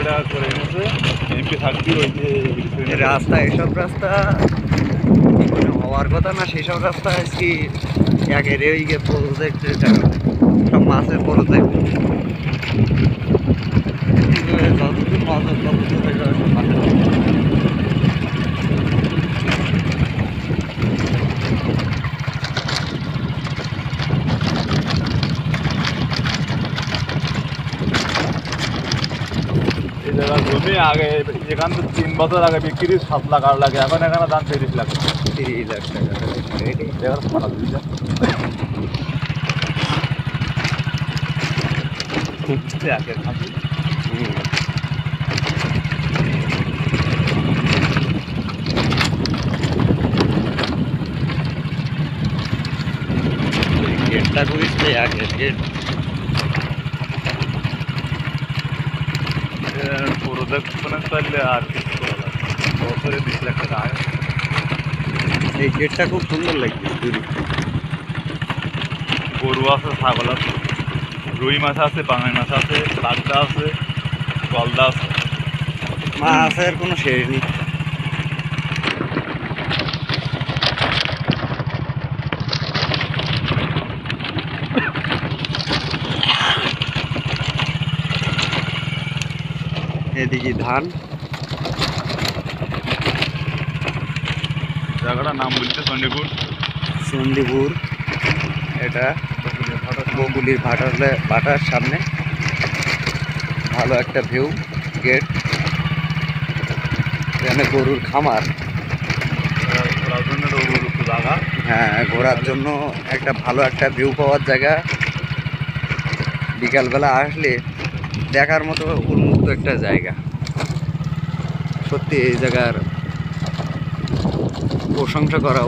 টাকা করে এনেছে এমপি থাকবি ওই যে রাস্তা, এসব রাস্তা মানে হওয়ার কথা না, সেসব রাস্তা আজকে একের ওই প্রজেক্টের কারণে সব মাছের প্রজেক্ট যতদূর নজর ততদূর এগুলো সব মাছের এই জায়গার জমি আগে এখান থেকে 3 বছর আগে বিক্রি 7 লাখ 8 লাখ, এখন এখানে দাম 30 লাখ। 30 লাখ টাকা এবার ফাটা দিচ্ছে একের খাবি গেটটা করিস একের গেট প্রোডাকশনে চাইলে আর কিছু করা লাগবে বছরে 20 লাখ টাকা আয়। এই গেটটা খুব সুন্দর লাগছে। গরু আছে, ছাগল আছে, রুই মাছ আছে, বাঙালি মাছ আছে, লাগদা আছে, গলদা আছে, মাছের কোনো শেষ নেই। এদিকে ধান, জায়গাটার নাম বলছে চণ্ডীপুর। চণ্ডীপুর, এটা বকুলির ভাটার সামনে ভালো একটা ভিউ। গেট, এখানে গরুর খামার, হ্যাঁ ঘোরার জন্য একটা ভালো একটা ভিউ পাওয়ার জায়গা। বিকালবেলা আসলে দেখার মতো উন্মুক্ত একটা জায়গা। সত্যি এই জায়গার প্রশংসা করা